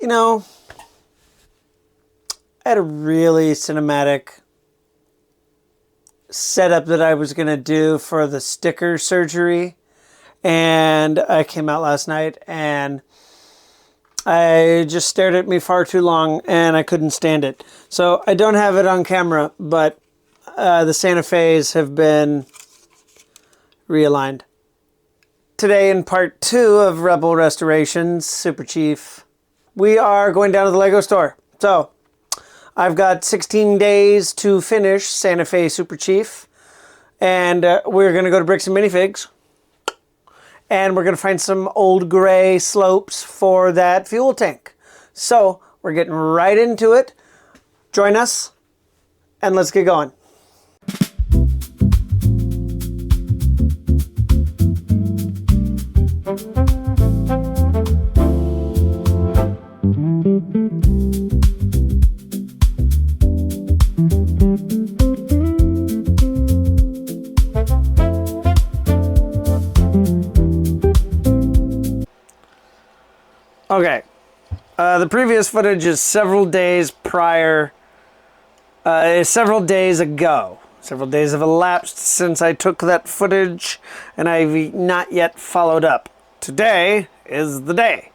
you know, I had a really cinematic setup that I was going to do for the sticker surgery. And I came out last night and I just stared at me far too long and I couldn't stand it. So I don't have it on camera, but the Santa Fe's have been realigned. Today in part 2 of Rebel Restorations, Super Chief, we are going down to the Lego store. So I've got 16 days to finish Santa Fe Super Chief, and we're going to go to Bricks and Minifigs, and we're going to find some old gray slopes for that fuel tank. So we're getting right into it. Join us, and let's get going. Okay, the previous footage is several days prior, several days ago. Several days have elapsed since I took that footage, and I've not yet followed up. Today is the day.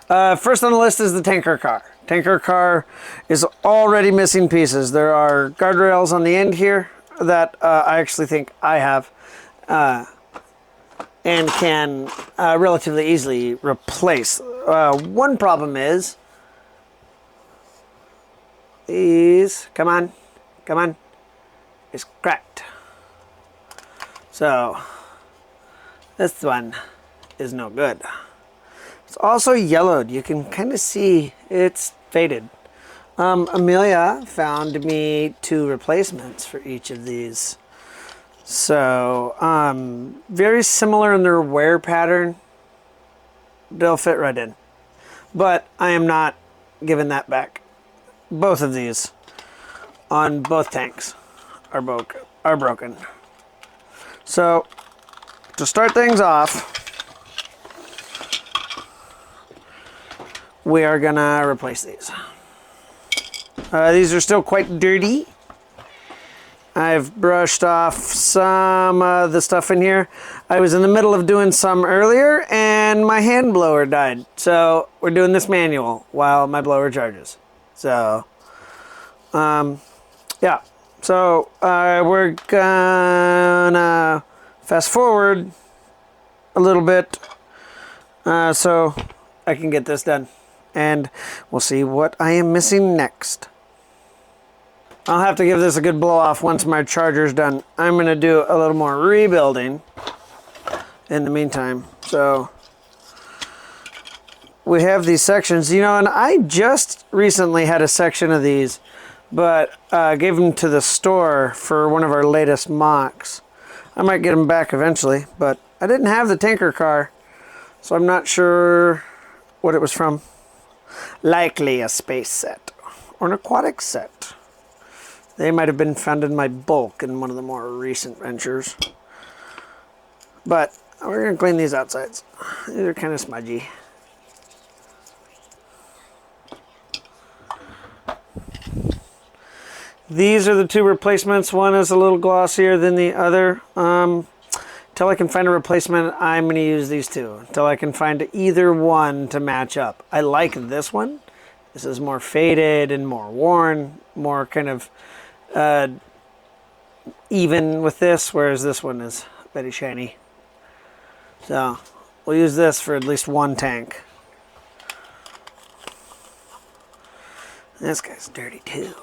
First on the list is the tanker car. Tanker car is already missing pieces. There are guardrails on the end here that I actually think I have. And can relatively easily replace. One problem is these, come on, is cracked. So this one is no good. It's also yellowed. You can kind of see it's faded. Amelia found me 2 replacements for each of these. So, very similar in their wear pattern. They'll fit right in. But I am not giving that back. Both of these on both tanks are broken. So, to start things off, we are gonna replace these. These are still quite dirty. I've brushed off some of the stuff in here. I was in the middle of doing some earlier and my hand blower died. So we're doing this manual while my blower charges. So, yeah. So we're gonna fast forward a little bit so I can get this done. And we'll see what I am missing next. I'll have to give this a good blow off once my charger's done. I'm going to do a little more rebuilding in the meantime. So we have these sections, you know, and I just recently had a section of these, but gave them to the store for one of our latest mocks. I might get them back eventually, but I didn't have the tanker car, so I'm not sure what it was from. Likely a space set or an aquatic set. They might have been found in my bulk in one of the more recent ventures. But we're going to clean these outsides. These are kind of smudgy. These are the 2 replacements. One is a little glossier than the other. Until I can find a replacement, I'm going to use these 2. Until I can find either one to match up. I like this one. This is more faded and more worn. More kind of even with this, whereas this one is very shiny. So we'll use this for at least one tank. This guy's dirty too.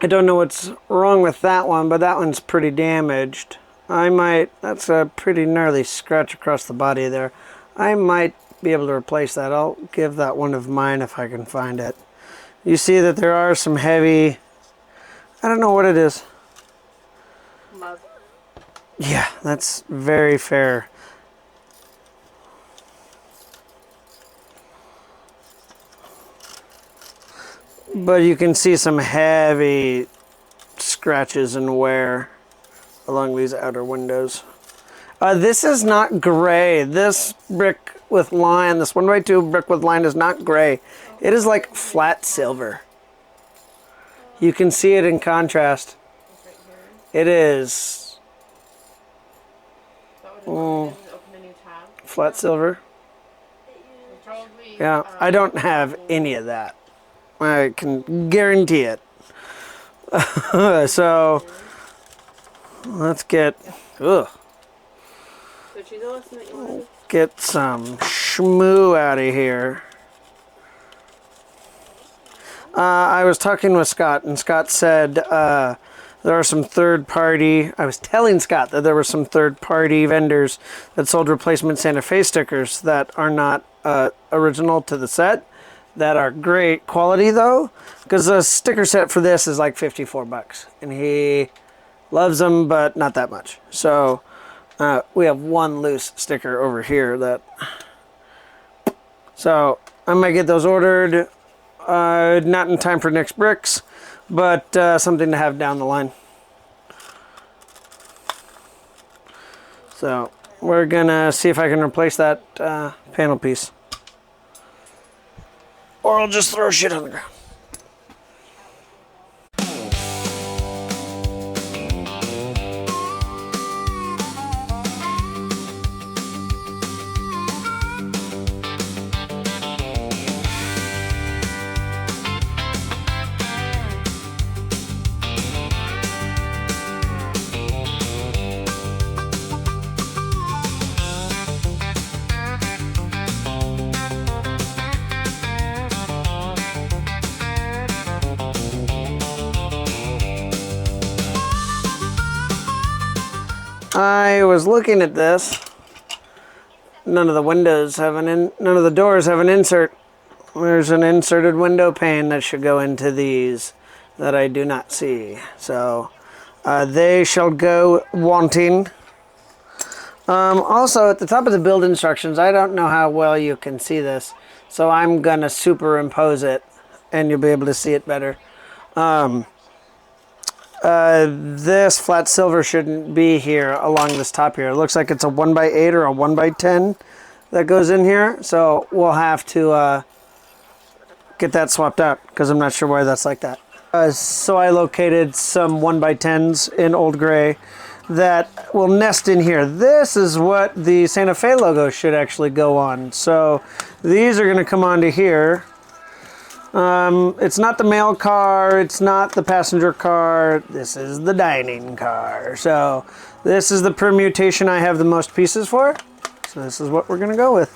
I don't know what's wrong with that one, but that one's pretty damaged. That's a pretty gnarly scratch across the body there. I might be able to replace that. I'll give that one of mine if I can find it. You see that there are some heavy, I don't know what it is. Mud. Yeah, that's very fair. But you can see some heavy scratches and wear along these outer windows. This is not gray. This brick with line, this 1x2 brick with line is not gray. It is like flat silver. You can see it in contrast. Right here. It is That would open a new tab. flat silver. Probably, Yeah, I don't have any of that. I can guarantee it. So let's get So choose a lesson that you want to do. get some schmoo out of here. I was talking with Scott, and Scott said there are some third-party. I was telling Scott that there were some third-party vendors that sold replacement Santa Fe stickers that are not original to the set, that are great quality though, because the sticker set for this is like $54, and he loves them, but not that much. So we have one loose sticker over here that. So I might get those ordered. Not in time for next bricks, but something to have down the line. So we're gonna see if I can replace that panel piece. Or I'll just throw shit on the ground. I was looking at this. None of the windows have none of the doors have an insert. There's an inserted window pane that should go into these that I do not see. So they shall go wanting. Also, at the top of the build instructions, I don't know how well you can see this, so I'm gonna superimpose it, and you'll be able to see it better. This flat silver shouldn't be here along this top here. It looks like it's a 1x8 or a 1x10 that goes in here. So we'll have to get that swapped out because I'm not sure why that's like that. So I located some 1x10s in old gray that will nest in here. This is what the Santa Fe logo should actually go on. So these are going to come onto here. It's not the mail car, it's not the passenger car, this is the dining car. So this is the permutation I have the most pieces for. So this is what we're gonna go with.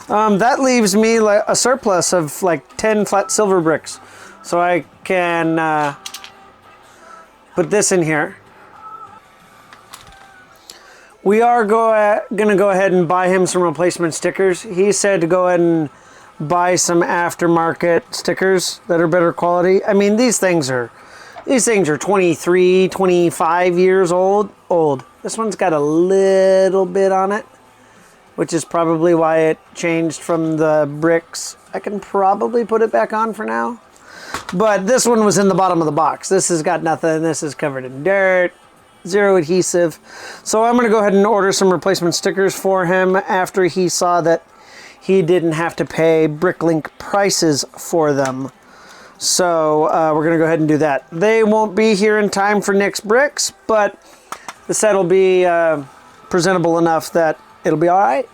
That leaves me like a surplus of like 10 flat silver bricks. So I can put this in here. We are gonna go ahead and buy him some replacement stickers. He said to go ahead and buy some aftermarket stickers that are better quality. I mean, these things are 23, 25 years old. This one's got a little bit on it, which is probably why it changed from the bricks. I can probably put it back on for now. But this one was in the bottom of the box. This has got nothing. This is covered in dirt, zero adhesive. So I'm gonna go ahead and order some replacement stickers for him after he saw that he didn't have to pay Bricklink prices for them. So we're gonna go ahead and do that. They won't be here in time for next bricks, but the set will be presentable enough that it'll be all right.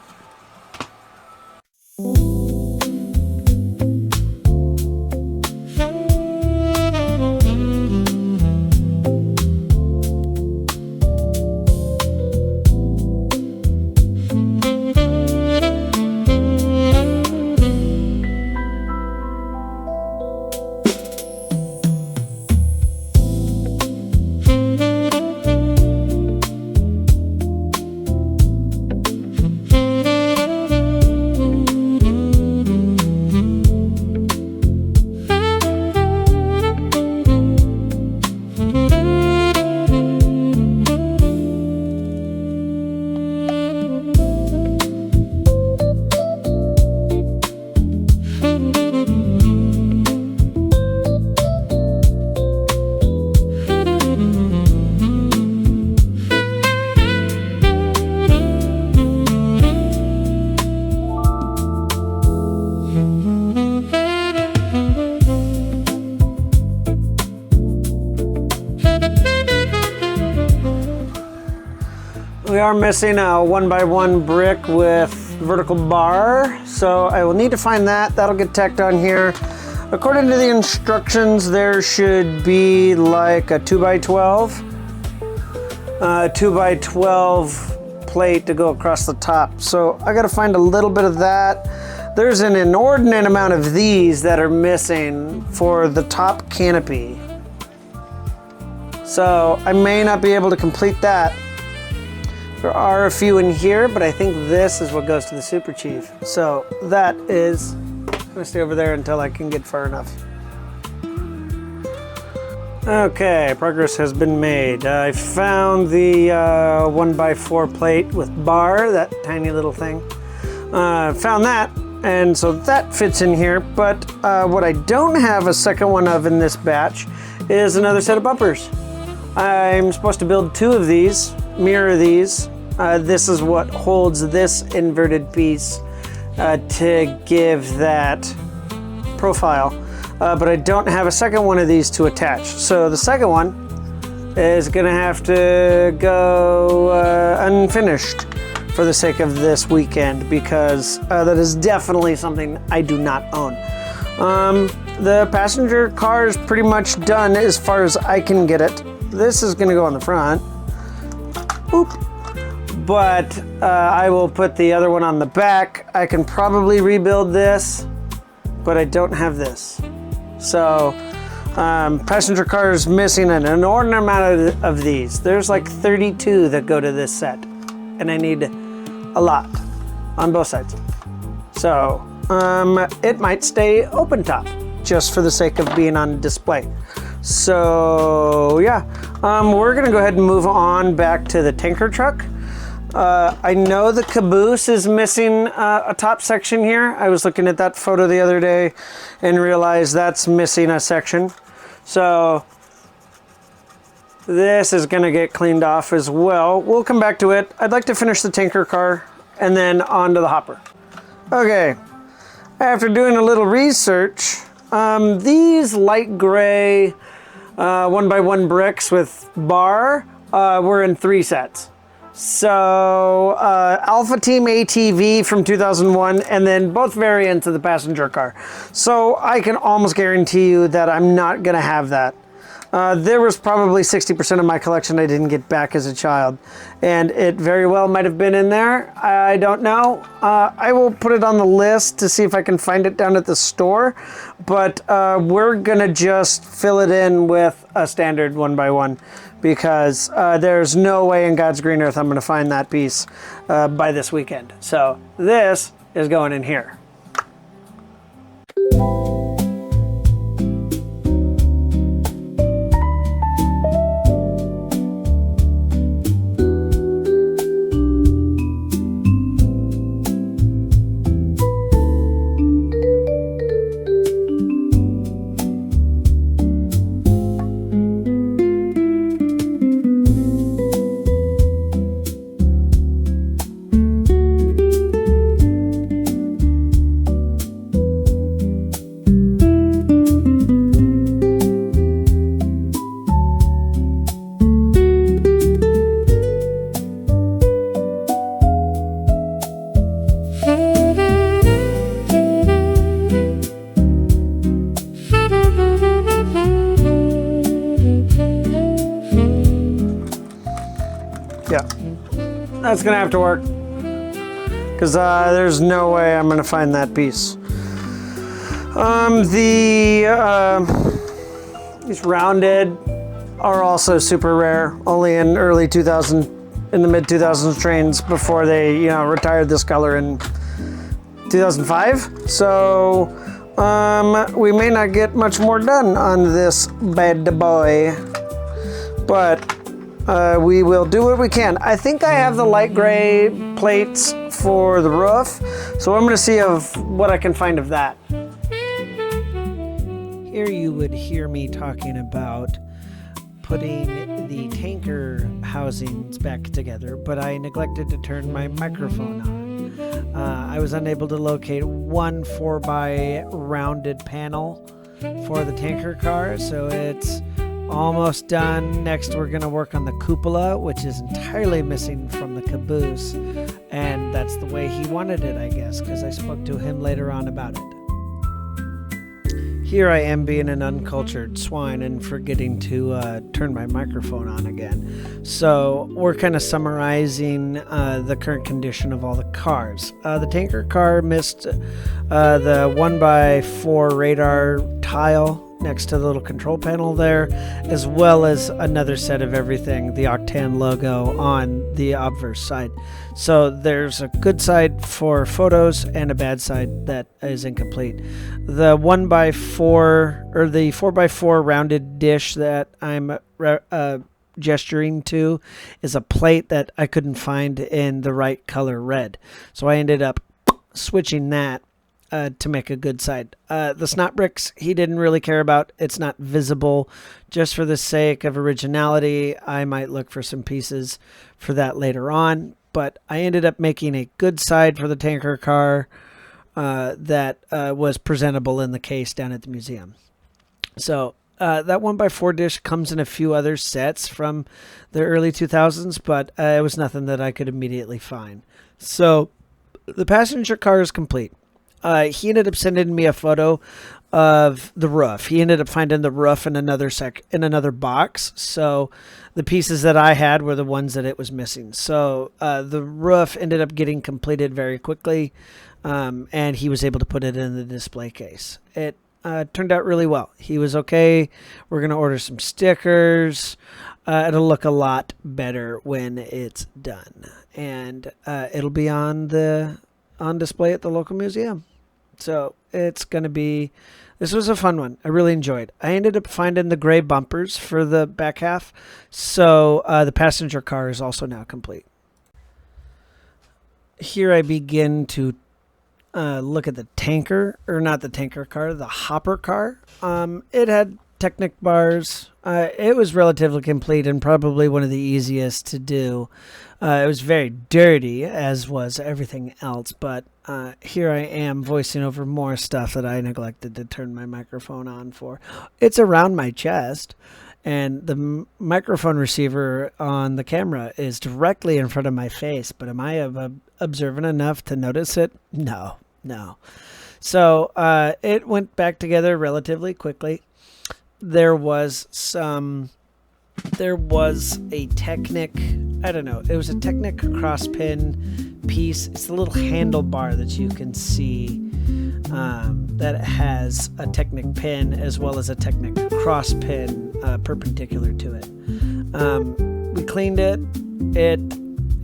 We are missing a 1x1 brick with vertical bar, so I will need to find that. That'll get tacked on here. According to the instructions, there should be like a 2x12. 2x12 plate to go across the top. So I gotta find a little bit of that. There's an inordinate amount of these that are missing for the top canopy. So I may not be able to complete that. There are a few in here, but I think this is what goes to the Super Chief. So that is, I'm gonna stay over there until I can get far enough. Okay, progress has been made. I found the 1x4 plate with bar, that tiny little thing. Found that, and so that fits in here, but what I don't have a second one of in this batch is another set of bumpers. I'm supposed to build 2 of these, mirror these. This is what holds this inverted piece to give that profile. But I don't have a second one of these to attach. So the second one is gonna have to go unfinished for the sake of this weekend, because that is definitely something I do not own. The passenger car is pretty much done as far as I can get it. This is gonna go on the front. Oop. But I will put the other one on the back. I can probably rebuild this, but I don't have this. So passenger car is missing an inordinate amount of these. There's like 32 that go to this set, and I need a lot on both sides. So it might stay open top just for the sake of being on display. So yeah, we're gonna go ahead and move on back to the tanker truck. I know the caboose is missing a top section here. I was looking at that photo the other day and realized that's missing a section. So this is gonna get cleaned off as well. We'll come back to it. I'd like to finish the tanker car and then on to the hopper. Okay, after doing a little research, these light gray 1x1 bricks with bar were in 3 sets. So Alpha Team ATV from 2001, and then both variants of the passenger car. So I can almost guarantee you that I'm not gonna have that. There was probably 60% of my collection I didn't get back as a child, and it very well might have been in there. I don't know. I will put it on the list to see if I can find it down at the store, but we're gonna just fill it in with a standard 1x1, because there's no way in God's green earth I'm gonna find that piece by this weekend. So this is going in here. Yeah, that's gonna have to work, because there's no way I'm gonna find that piece. These rounded are also super rare, only in early 2000, in the mid 2000s trains, before they retired this color in 2005. So we may not get much more done on this bad boy, but we will do what we can. I think I have the light gray plates for the roof, so I'm going to see what I can find of that. Here you would hear me talking about putting the tanker housings back together, but I neglected to turn my microphone on. I was unable to locate one 4x rounded panel for the tanker car, so it's almost done. Next, we're going to work on the cupola, which is entirely missing from the caboose. And that's the way he wanted it, I guess, because I spoke to him later on about it. Here I am being an uncultured swine and forgetting to turn my microphone on again. So we're kind of summarizing the current condition of all the cars. The tanker car missed the 1x4 radar tile next to the little control panel there, as well as another set of everything, the Octan logo on the obverse side. So there's a good side for photos and a bad side that is incomplete. The 1x4 or the 4x4 rounded dish that I'm gesturing to is a plate that I couldn't find in the right color red. So I ended up switching that to make a good side. The snot bricks he didn't really care about. It's not visible. Just for the sake of originality, I might look for some pieces for that later on. But I ended up making a good side for the tanker car that was presentable in the case down at the museum. So that 1x4 dish comes in a few other sets from the early 2000s, but it was nothing that I could immediately find. So the passenger car is complete. He ended up sending me a photo of the roof. He ended up finding the roof in another box. So the pieces that I had were the ones that it was missing. So the roof ended up getting completed very quickly, and he was able to put it in the display case. It turned out really well. He was okay. We're going to order some stickers. It'll look a lot better when it's done, and it'll be on display at the local museum. So it's going to be, this was a fun one. I really enjoyed. I ended up finding the gray bumpers for the back half. So the passenger car is also now complete. Here I begin to look at the tanker, or not the tanker car, the hopper car. It had Technic bars. It was relatively complete and probably one of the easiest to do. It was very dirty, as was everything else, but here I am voicing over more stuff that I neglected to turn my microphone on for. It's around my chest, and the microphone receiver on the camera is directly in front of my face, but am I observant enough to notice it? No. So it went back together relatively quickly. There was a Technic, I don't know, it was a Technic crosspin piece. It's a little handlebar that you can see that has a Technic pin as well as a Technic crosspin perpendicular to it. We cleaned it. It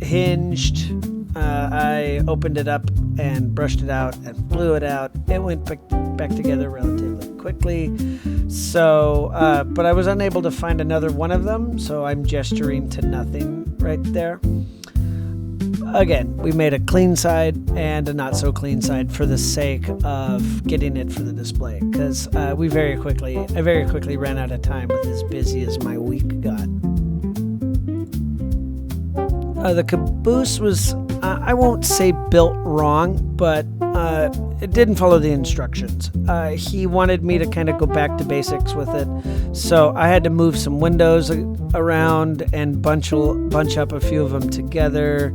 hinged. I opened it up and brushed it out and blew it out. It went back together relatively quickly. So, but I was unable to find another one of them, so I'm gesturing to nothing right there. Again, we made a clean side and a not so clean side for the sake of getting it for the display, because I very quickly ran out of time with as busy as my week got. The caboose was, I won't say built wrong, but it didn't follow the instructions. He wanted me to kind of go back to basics with it, so I had to move some windows around and bunch up a few of them together.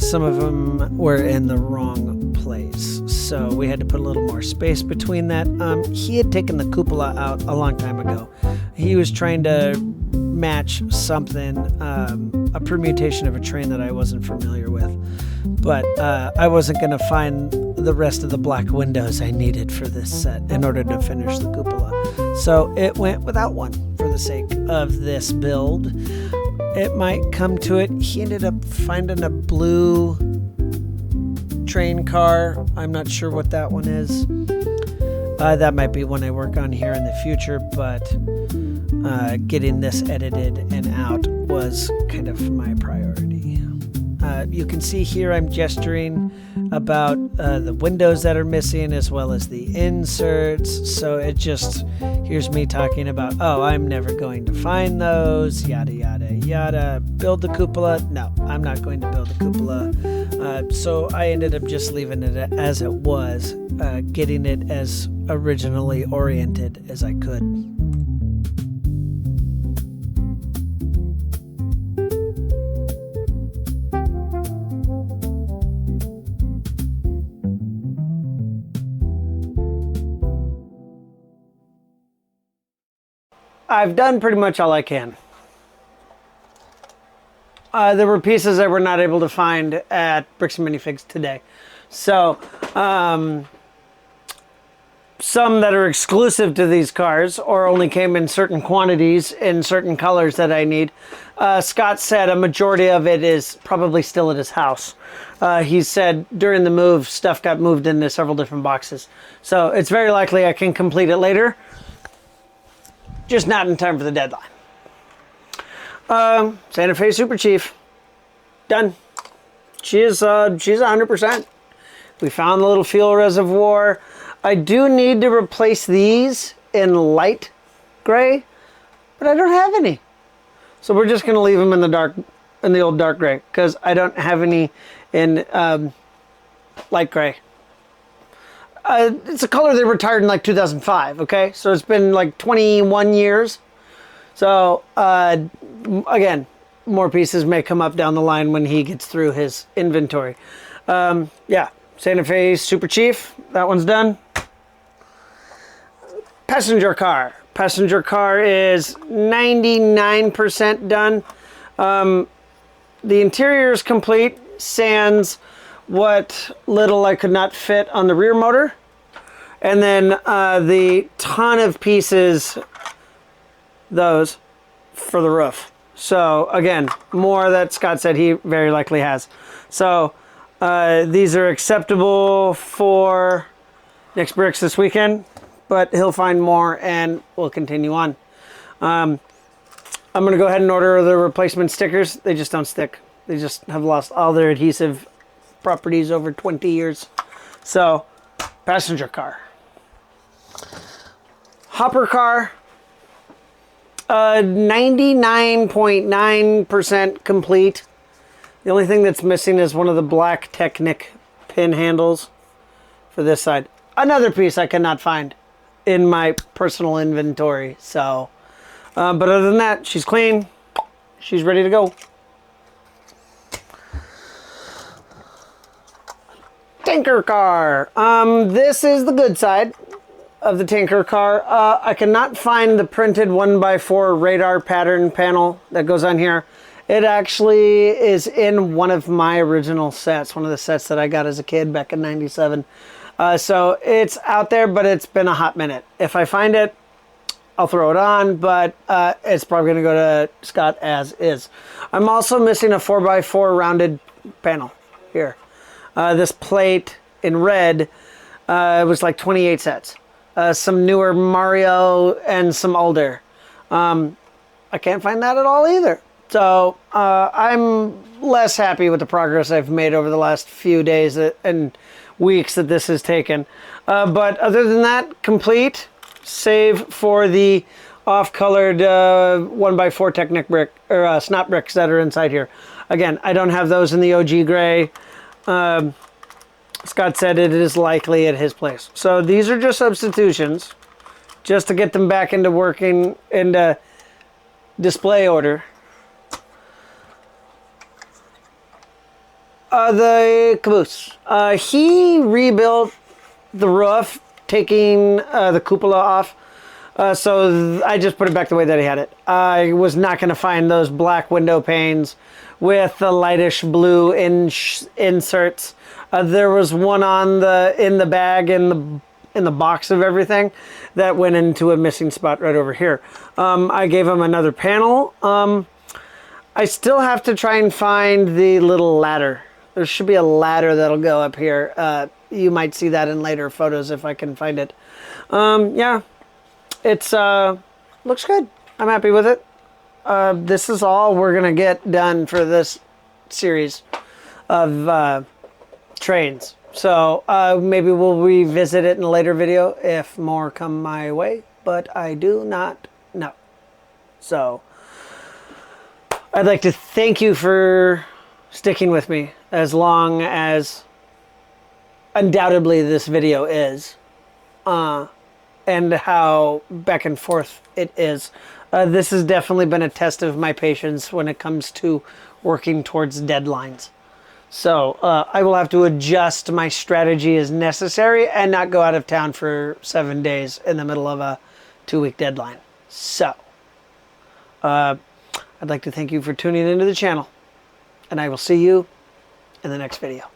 Some of them were in the wrong place, so we had to put a little more space between that. He had taken the cupola out a long time ago. He was trying to match something, a permutation of a train that I wasn't familiar with, but I wasn't going to find the rest of the black windows I needed for this set in order to finish the cupola, so it went without one for the sake of this build. It might come to it. He ended up finding a blue train car. I'm not sure what that one is. That might be one I work on here in the future, but getting this edited and out was kind of my priority. You can see here I'm gesturing about the windows that are missing as well as the inserts. So it just, here's me talking about, oh, I'm never going to find those, yada, yada, yada. Build the cupola? No, I'm not going to build the cupola. So I ended up just leaving it as it was, getting it as originally oriented as I could. I've done pretty much all I can. There were pieces I were not able to find at Bricks and Minifigs today. So, some that are exclusive to these cars or only came in certain quantities in certain colors that I need. Scott said a majority of it is probably still at his house. He said during the move, stuff got moved into several different boxes. So it's very likely I can complete it later, just not in time for the deadline. Santa Fe Super Chief, done. She's 100%. We found the little fuel reservoir. I do need to replace these in light gray, but I don't have any. So we're just going to leave them in the dark, in the old dark gray, because I don't have any in light gray. It's a color they retired in like 2005, okay? So it's been like 21 years. So, again, more pieces may come up down the line when he gets through his inventory. Yeah, Santa Fe Super Chief, that one's done. Passenger car. Passenger car is 99% done. The interior is complete, sans what little I could not fit on the rear motor. And then the ton of pieces, those, for the roof. So again, more that Scott said he very likely has. So these are acceptable for Nick's Bricks this weekend, but he'll find more and we'll continue on. I'm going to go ahead and order the replacement stickers. They just don't stick. They just have lost all their adhesive properties over 20 years. So, passenger car. Hopper car. 99.9% complete. The only thing that's missing is one of the black Technic pin handles for this side. Another piece I cannot find in my personal inventory. So, but other than that, she's clean. She's ready to go. Tanker car. This is the good side of the tanker car. I cannot find the printed 1x4 radar pattern panel that goes on here. It actually is in one of my original sets, one of the sets that I got as a kid back in '97. So it's out there, but it's been a hot minute. If I find it, I'll throw it on, but it's probably going to go to Scott as is. I'm also missing a 4x4 rounded panel here. This plate in red, it was like 28 sets. Some newer Mario and some older. I can't find that at all either. So I'm less happy with the progress I've made over the last few days and weeks that this has taken. But other than that, complete, save for the off-colored 1x4 Technic brick, or snot bricks that are inside here. Again, I don't have those in the OG gray. Scott said it is likely at his place. So these are just substitutions, just to get them back into working, into display order. The caboose. He rebuilt the roof, taking the cupola off. So I just put it back the way that he had it. I was not going to find those black window panes with the lightish blue inserts. There was one in the bag in the box of everything that went into a missing spot right over here. I gave him another panel. I still have to try and find the little ladder. There should be a ladder that'll go up here. You might see that in later photos if I can find it. Yeah, it's looks good. I'm happy with it. This is all we're gonna get done for this series of trains. So maybe we'll revisit it in a later video if more come my way, but I do not know. So I'd like to thank you for sticking with me as long as undoubtedly this video is, and how back and forth it is. This has definitely been a test of my patience when it comes to working towards deadlines. So I will have to adjust my strategy as necessary and not go out of town for 7 days in the middle of a 2-week deadline. So I'd like to thank you for tuning into the channel, and I will see you in the next video.